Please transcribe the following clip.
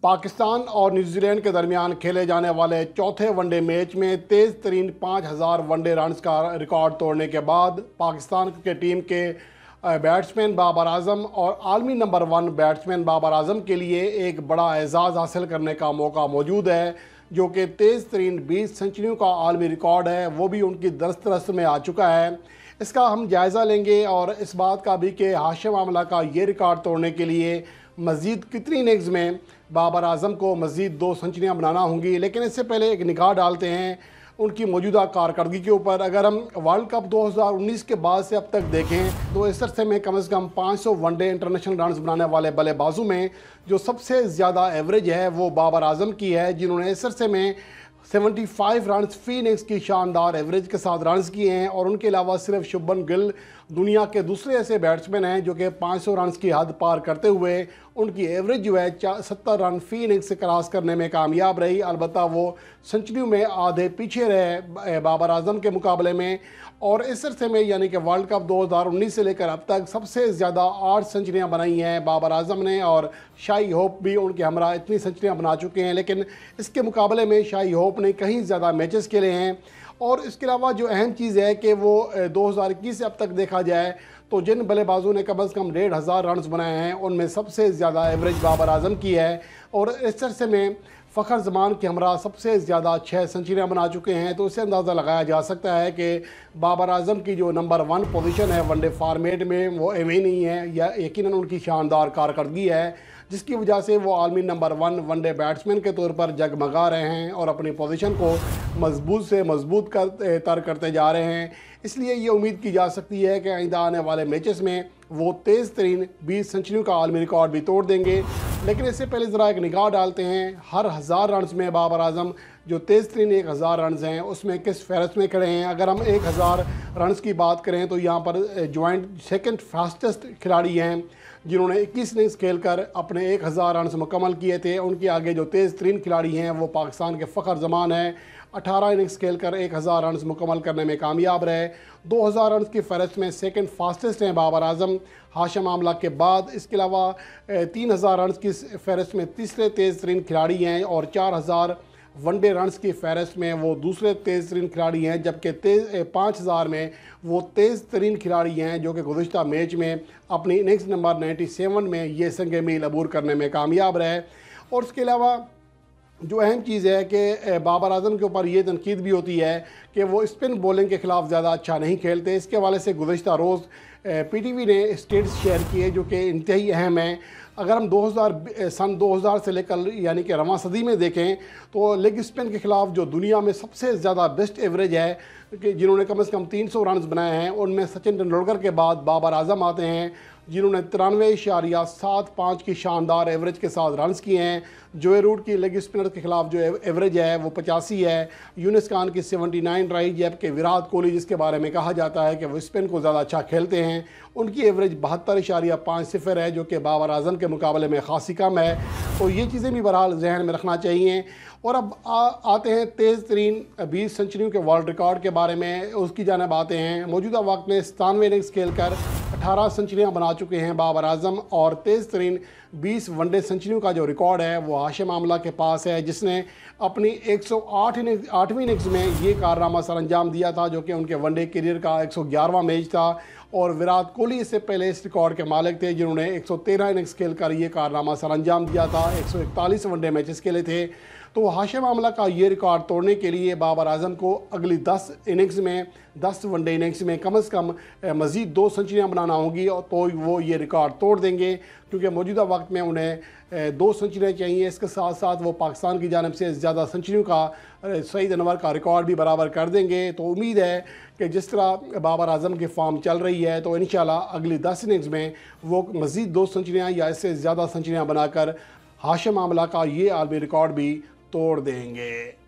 پاکستان اور New Zealand کے درمیان کھیلے جانے والے چوتھے ون ڈے میچ میں تیز ترین 5000 ون ڈے رنز کا ریکارڈ توڑنے کے بعد پاکستان کرکٹ ٹیم کے بیٹسمین بابر اعظم اور عالمی نمبر 1 بیٹسمین بابر اعظم کے لیے ایک بڑا اعزاز حاصل کرنے کا موقع موجود ہے، جو کہ تیز ترین 20 سنچریوں کا عالمی ریکارڈ ہے، وہ بھی ان کی دسترس میں آ چکا ہے۔ اس کا ہم جائزہ لیں گے اور اس بات کا بھی کہ ہاشم املہ کا یہ ریکارڈ توڑنے کے لیے مزید کتنی اننگز میں بابر اعظم کو مزید 2 سنچریاں بنانا ہوں گی۔ لیکن اس سے پہلے ایک نگاہ ڈالتے ہیں ان کی موجودہ کارکردگی کے اوپر۔ اگر ہم ورلڈ کپ 2019 کے بعد سے اب تک دیکھیں تو اس عرصے میں کم از کم 500 ون ڈے انٹرنیشنل رنز بنانے والے بلے بازوں میں جو سب سے زیادہ ایوریج ہے وہ بابر اعظم کی ہے، جنہوں نے اس عرصے میں 75 رنز فی اننگز کی شاندار ایوریج کے ساتھ رنز کیے ہیں، اور ان کے علاوہ صرف شبھمن گل دنیا کے دوسرے ایسے بیٹسمین ہیں جو کہ 500 رنز کی حد پار کرتے ہوئے ان کی ایوریج جو ہے 70 رن فی اننگز سے کراس کرنے میں کامیاب رہی۔ البتہ وہ سنچریوں میں آدھے پیچھے رہے بابر اعظم کے مقابلے میں، اور اس عرصے میں یعنی کہ ورلڈ کپ 2019 سے لے کر اب تک سب سے زیادہ 8 سنچریاں بنائی ہیں بابر اعظم نے، اور شاہی ہوپ بھی ان کے ہمراہ اتنی سنچریاں بنا چکے ہیں۔ لیکن اس کے مقابلے میں شاہی ہوپ نے کہیں زیادہ میچز کھیلے ہیں، اور اس کے علاوہ جو اہم چیز ہے کہ وہ 2021 سے اب تک دیکھا جائے تو جن بلے بازوں نے کم از کم 1,500 رنز بنائے ہیں ان میں سب سے زیادہ ایوریج بابر اعظم کی ہے، اور اس عرصے میں فخر زمان کے ہمراہ سب سے زیادہ 6 سنچریاں بنا چکے ہیں۔ تو اس سے اندازہ لگایا جا سکتا ہے کہ بابر اعظم کی جو نمبر 1 پوزیشن ہے ون ڈے فارمیٹ میں وہ ایویں نہیں ہے، یا یقیناً ان کی شاندار کارکردگی ہے جس کی وجہ سے وہ عالمی نمبر 1 ون ڈے بیٹسمین کے طور پر جگمگا رہے ہیں اور اپنی پوزیشن کو مضبوط سے مضبوط کرتے جا رہے ہیں۔ اس لیے یہ امید کی جا سکتی ہے کہ آئندہ آنے والے میچز میں وہ تیز ترین 20 سنچریوں کا عالمی ریکارڈ بھی توڑ دیں گے۔ لیکن اس سے پہلے ذرا ایک نگاہ ڈالتے ہیں ہر 1000 رنز میں بابر اعظم جو تیز ترین 1000 رنز ہیں اس میں کس فہرست میں کھڑے ہیں۔ اگر ہم 1000 رنز کی بات کریں تو یہاں پر جوائنٹ سیکنڈ فاسٹسٹ کھلاڑی ہیں جنہوں نے 21 اننگز کھیل کر اپنے 1000 رنز مکمل کیے تھے۔ ان کے آگے جو تیز ترین کھلاڑی ہیں وہ پاکستان کے فخر زمان ہیں، 18 اننگز کھیل کر 1000 رنز مکمل کرنے میں کامیاب رہے۔ 2000 رنز کی فہرست میں سیکنڈ فاسٹسٹ ہیں بابر اعظم ہاشم املہ کے بعد۔ اس کے علاوہ 3000 رنز کی فہرست میں تیسرے تیز ترین کھلاڑی ہیں، اور 4000 ون ڈے رنز کی فہرست میں وہ دوسرے تیز ترین کھلاڑی ہیں، جبکہ 5000 میں وہ تیز ترین کھلاڑی ہیں جو کہ گزشتہ میچ میں اپنی اننگز نمبر 97 میں یہ سنگ میل عبور کرنے میں کامیاب رہے۔ اور اس کے علاوہ جو اہم چیز ہے کہ بابر اعظم کے اوپر یہ تنقید بھی ہوتی ہے کہ وہ اسپن بولنگ کے خلاف زیادہ اچھا نہیں کھیلتے۔ اس کے حوالے سے گزشتہ روز پی ٹی وی نے اسٹیٹس شیئر کیے جو کہ انتہائی اہم ہیں۔ اگر ہم سن 2000 سے لے کر یعنی کہ رواں صدی میں دیکھیں تو لیگ اسپن کے خلاف جو دنیا میں سب سے زیادہ بیسٹ ایوریج ہے کہ جنہوں نے کم از کم 300 رنز بنائے ہیں، ان میں سچن ٹنڈولکر کے بعد بابر اعظم آتے ہیں جنہوں نے 93.75 کی شاندار ایوریج کے ساتھ رنز کیے ہیں۔ جوئے روٹ کی لیگ اسپنر کے خلاف جو ایوریج ہے وہ 85 ہے، یونس خان کی 79 رہی، جبکہ وراٹ کوہلی جس کے بارے میں کہا جاتا ہے کہ وہ اسپن کو زیادہ اچھا کھیلتے ہیں، ان کی ایوریج 72.50 ہے جو کہ بابر اعظم کے مقابلے میں خاصی کم ہے۔ تو یہ چیزیں بھی بہرحال ذہن میں رکھنا چاہیے۔ اور اب آتے ہیں تیز ترین 20 سنچریوں کے ورلڈ ریکارڈ کے بارے میں، اس کی جانب آتے ہیں۔ موجودہ وقت میں 97 اننگز کھیل کر 18 سنچریاں بنا چکے ہیں بابر اعظم، اور تیز ترین 20 ون ڈے سنچریوں کا جو ریکارڈ ہے وہ ہاشم املہ کے پاس ہے، جس نے اپنی 108ویں اننگز میں یہ کارنامہ سر انجام دیا تھا جو کہ ان کے ون ڈے کیریئر کا 111واں میچ تھا۔ اور وراٹ کوہلی اس سے پہلے اس ریکارڈ کے مالک تھے جنہوں نے 113 اننگز کھیل کر یہ کارنامہ سر انجام دیا تھا، 141 ون ڈے میچز کھیلے تھے۔ تو ہاشم املہ کا یہ ریکارڈ توڑنے کے لیے بابر اعظم کو اگلی 10 ون ڈے اننگز میں کم از کم مزید 2 سنچریاں بنانا ہوں گی، اور تو وہ یہ ریکارڈ توڑ دیں گے، کیونکہ موجودہ وقت میں انہیں 2 سنچریاں چاہیے۔ اس کے ساتھ ساتھ وہ پاکستان کی جانب سے زیادہ سنچریوں کا سعید انور کا ریکارڈ بھی برابر کر دیں گے۔ تو امید ہے کہ جس طرح بابر اعظم کی فارم چل رہی ہے تو انشاءاللہ اگلی 10 اننگز میں وہ مزید 2 سنچریاں یا اس سے زیادہ سنچریاں بنا کر ہاشم املہ کا یہ عالمی ریکارڈ بھی توڑ دیں گے۔